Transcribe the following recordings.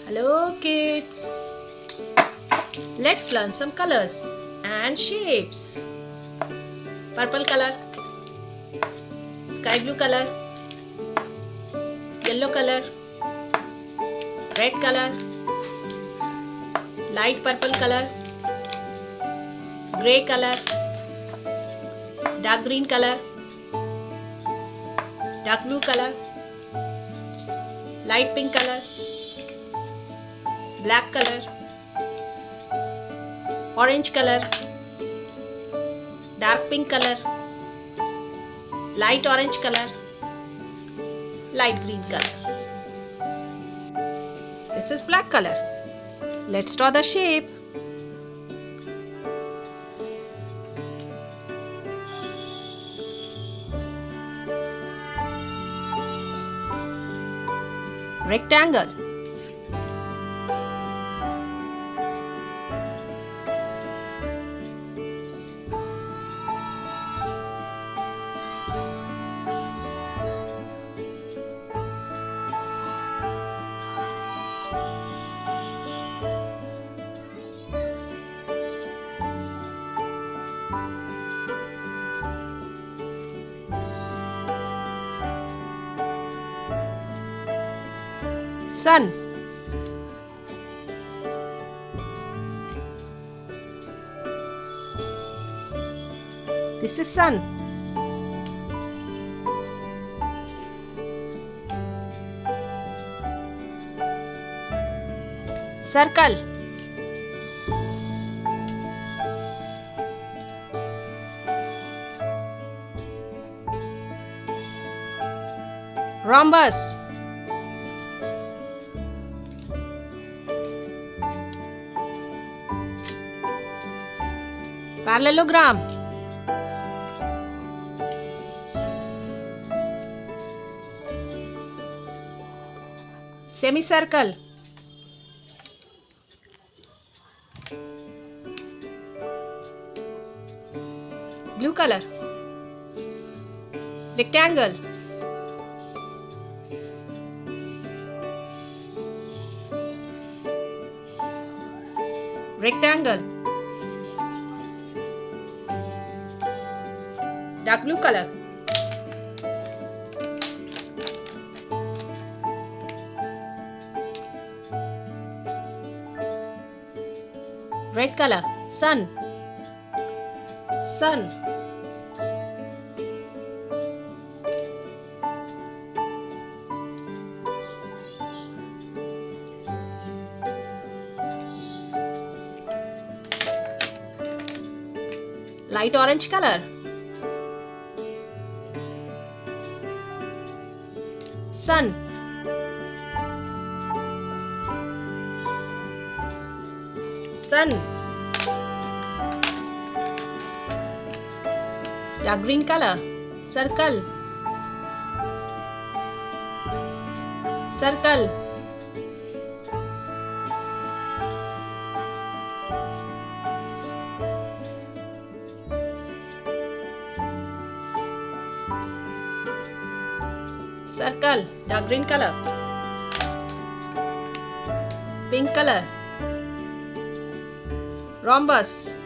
Hello kids, let's learn some colors and shapes. Purple color, sky blue color, yellow color, red color, light purple color, grey color, dark green color, dark blue color, light pink color, black color, orange color, dark pink color, light orange color, light green color. This is black color. Let's draw the shape. Rectangle. Sun. This is sun. Circle. Rhombus. Parallelogram. Semicircle. Blue color. Rectangle. Rectangle. Dark blue color. Red color. Sun. Sun. Light orange color. Sun. Sun. Dark green color. Circle. Circle. Circle. Dark green color. Pink color. Rhombus.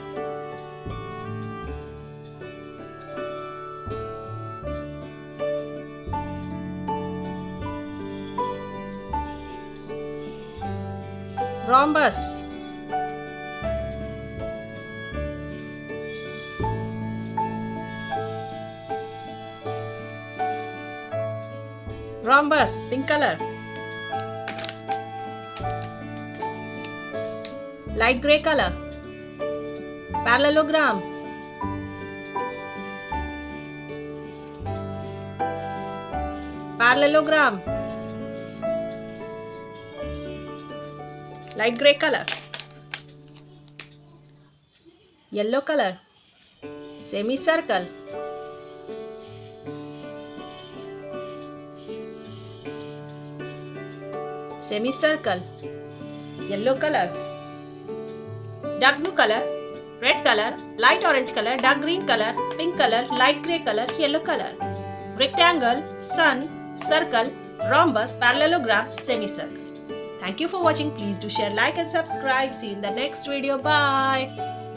Rhombus. Rhombus. Pink color. Light grey color. Parallelogram. Parallelogram. Light grey color. Yellow color. Semicircle. Semicircle. Yellow color. Dark blue color. Red color. Light orange color. Dark green color. Pink color. Light grey color. Yellow color. Rectangle. Sun. Circle. Rhombus. Parallelogram. Semicircle. Thank you for watching. Please do share, like and subscribe. See you in the next video. Bye.